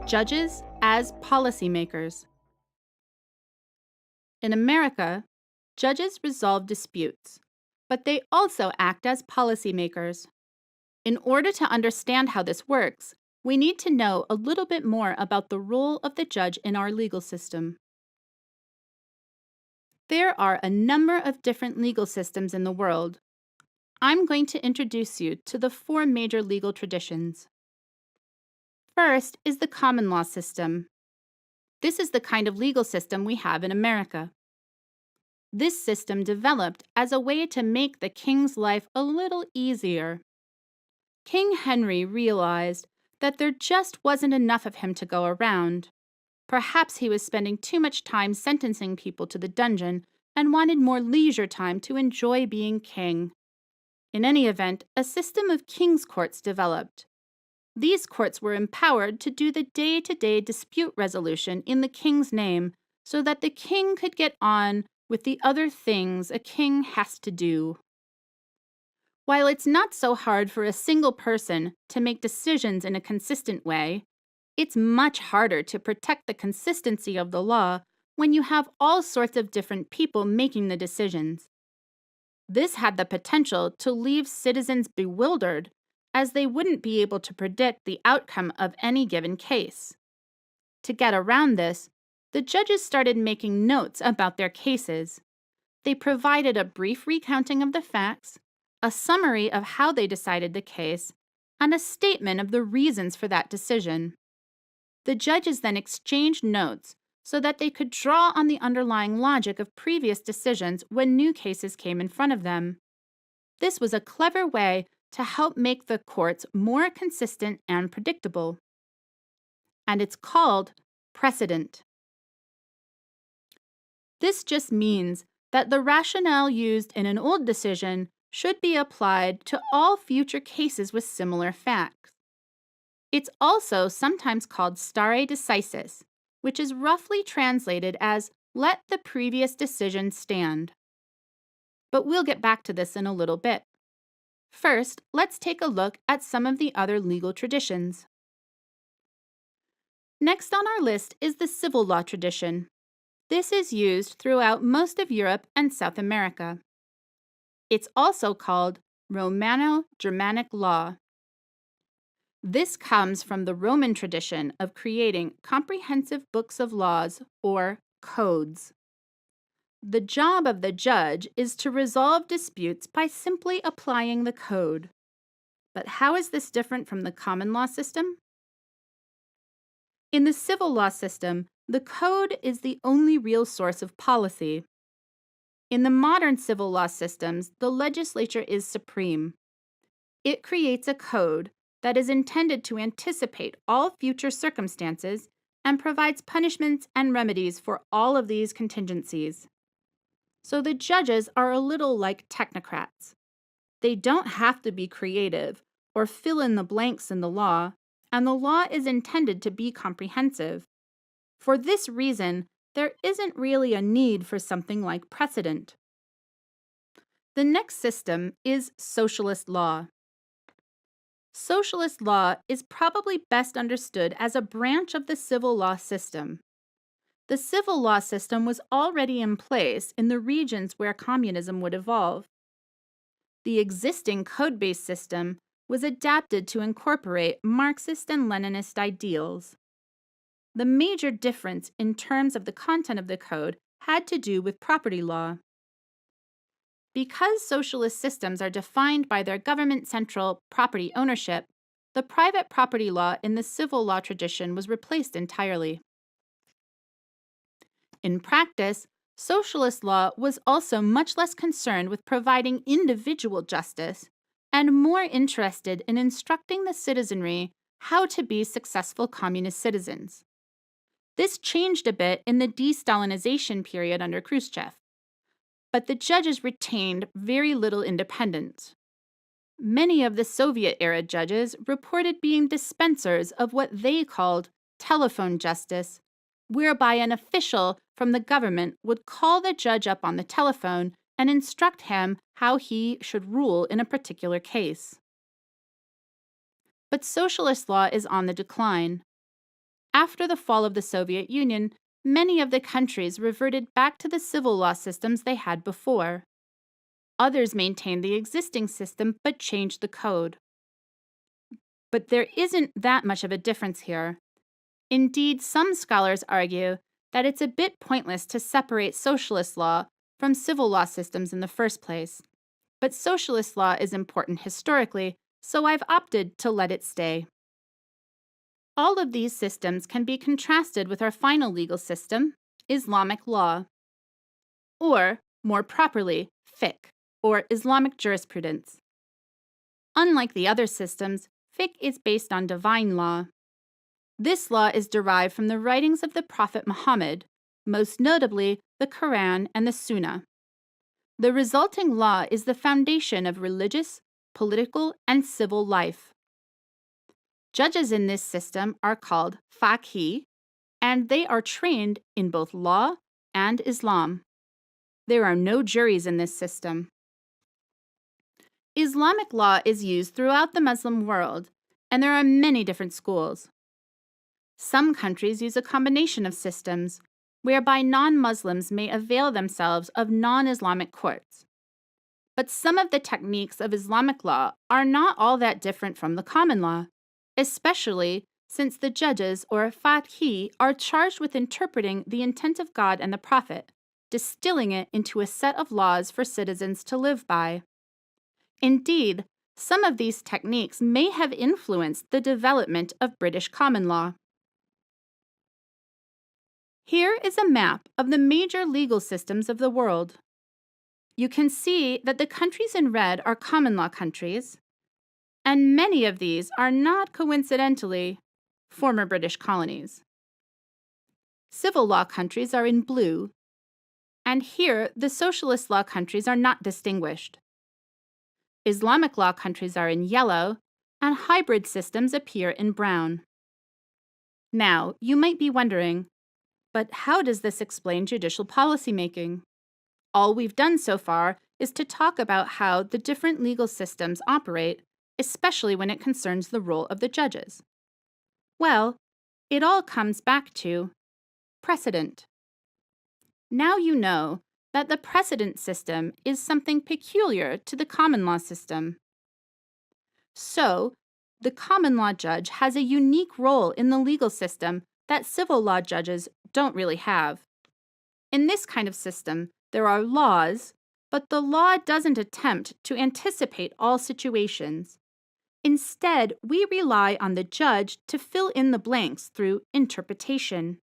Judges as policymakers. In America, judges resolve disputes, but they also act as policymakers. In order to understand how this works, we need to know a little bit more about the role of the judge in our legal system. There are a number of different legal systems in the world. I'm going to introduce you to the four major legal traditions. First is the common law system. This is the kind of legal system we have in America. This system developed as a way to make the king's life a little easier. King Henry realized that there just wasn't enough of him to go around. Perhaps he was spending too much time sentencing people to the dungeon and wanted more leisure time to enjoy being king. In any event, a system of king's courts developed. These courts were empowered to do the day-to-day dispute resolution in the king's name so that the king could get on with the other things a king has to do. While it's not so hard for a single person to make decisions in a consistent way, it's much harder to protect the consistency of the law when you have all sorts of different people making the decisions. This had the potential to leave citizens bewildered, as they wouldn't be able to predict the outcome of any given case. To get around this, the judges started making notes about their cases. They provided a brief recounting of the facts, a summary of how they decided the case, and a statement of the reasons for that decision. The judges then exchanged notes so that they could draw on the underlying logic of previous decisions when new cases came in front of them. This was a clever way to help make the courts more consistent and predictable. And it's called precedent. This just means that the rationale used in an old decision should be applied to all future cases with similar facts. It's also sometimes called stare decisis, which is roughly translated as let the previous decision stand. But we'll get back to this in a little bit. First, let's take a look at some of the other legal traditions. Next on our list is the civil law tradition. This is used throughout most of Europe and South America. It's also called Romano-Germanic law. This comes from the Roman tradition of creating comprehensive books of laws, or codes. The job of the judge is to resolve disputes by simply applying the code. But how is this different from the common law system? In the civil law system, the code is the only real source of policy. In the modern civil law systems, the legislature is supreme. It creates a code that is intended to anticipate all future circumstances and provides punishments and remedies for all of these contingencies. So the judges are a little like technocrats. They don't have to be creative or fill in the blanks in the law, and the law is intended to be comprehensive. For this reason, there isn't really a need for something like precedent. The next system is socialist law. Socialist law is probably best understood as a branch of the civil law system. The civil law system was already in place in the regions where communism would evolve. The existing code-based system was adapted to incorporate Marxist and Leninist ideals. The major difference in terms of the content of the code had to do with property law. Because socialist systems are defined by their government-central property ownership, the private property law in the civil law tradition was replaced entirely. In practice, socialist law was also much less concerned with providing individual justice and more interested in instructing the citizenry how to be successful communist citizens. This changed a bit in the de-Stalinization period under Khrushchev, but the judges retained very little independence. Many of the Soviet-era judges reported being dispensers of what they called telephone justice, whereby an official from the government would call the judge up on the telephone and instruct him how he should rule in a particular case. But socialist law is on the decline. After the fall of the Soviet Union, many of the countries reverted back to the civil law systems they had before. Others maintained the existing system but changed the code. But there isn't that much of a difference here. Indeed, some scholars argue that it's a bit pointless to separate socialist law from civil law systems in the first place. But socialist law is important historically, so I've opted to let it stay. All of these systems can be contrasted with our final legal system, Islamic law, or, more properly, fiqh, or Islamic jurisprudence. Unlike the other systems, fiqh is based on divine law. This law is derived from the writings of the Prophet Muhammad, most notably the Quran and the Sunnah. The resulting law is the foundation of religious, political, and civil life. Judges in this system are called faqih, and they are trained in both law and Islam. There are no juries in this system. Islamic law is used throughout the Muslim world, and there are many different schools. Some countries use a combination of systems, whereby non-Muslims may avail themselves of non-Islamic courts. But some of the techniques of Islamic law are not all that different from the common law, especially since the judges or faqih are charged with interpreting the intent of God and the Prophet, distilling it into a set of laws for citizens to live by. Indeed, some of these techniques may have influenced the development of British common law. Here is a map of the major legal systems of the world. You can see that the countries in red are common law countries, and many of these are not coincidentally former British colonies. Civil law countries are in blue, and here the socialist law countries are not distinguished. Islamic law countries are in yellow, and hybrid systems appear in brown. Now, you might be wondering, but how does this explain judicial policymaking? All we've done so far is to talk about how the different legal systems operate, especially when it concerns the role of the judges. Well, it all comes back to precedent. Now you know that the precedent system is something peculiar to the common law system. So, the common law judge has a unique role in the legal system that civil law judges don't really have. In this kind of system, there are laws, but the law doesn't attempt to anticipate all situations. Instead, we rely on the judge to fill in the blanks through interpretation.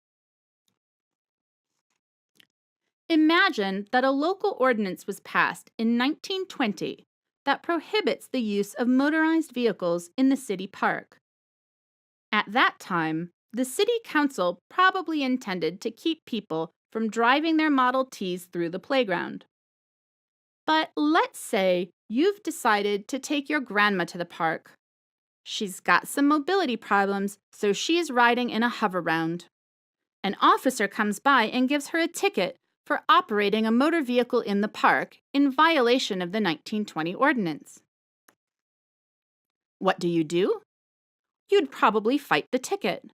Imagine that a local ordinance was passed in 1920 that prohibits the use of motorized vehicles in the city park. At that time, the city council probably intended to keep people from driving their Model Ts through the playground. But let's say you've decided to take your grandma to the park. She's got some mobility problems, so she's riding in a hover-round. An officer comes by and gives her a ticket for operating a motor vehicle in the park in violation of the 1920 ordinance. What do? You'd probably fight the ticket.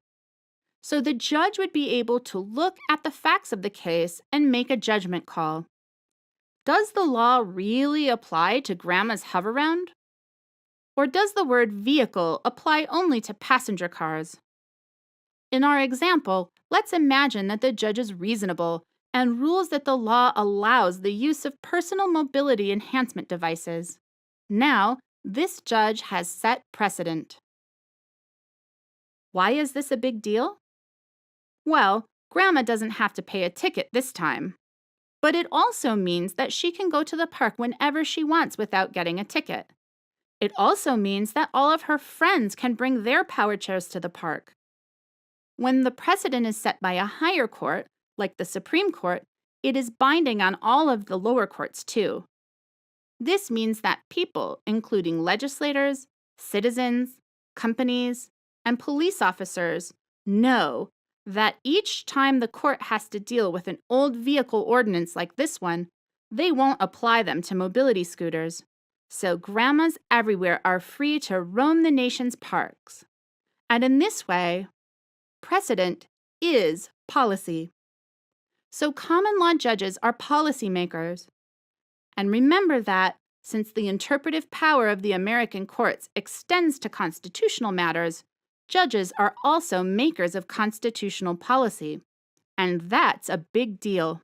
So the judge would be able to look at the facts of the case and make a judgment call. Does the law really apply to Grandma's hover-round? Or does the word vehicle apply only to passenger cars? In our example, let's imagine that the judge is reasonable and rules that the law allows the use of personal mobility enhancement devices. Now, this judge has set precedent. Why is this a big deal? Well, Grandma doesn't have to pay a ticket this time. But it also means that she can go to the park whenever she wants without getting a ticket. It also means that all of her friends can bring their power chairs to the park. When the precedent is set by a higher court, like the Supreme Court, it is binding on all of the lower courts too. This means that people, including legislators, citizens, companies, and police officers, know that each time the court has to deal with an old vehicle ordinance like this one, they won't apply them to mobility scooters. So grandmas everywhere are free to roam the nation's parks. And in this way, precedent is policy. So common law judges are policymakers. And remember that, since the interpretive power of the American courts extends to constitutional matters, judges are also makers of constitutional policy. And that's a big deal.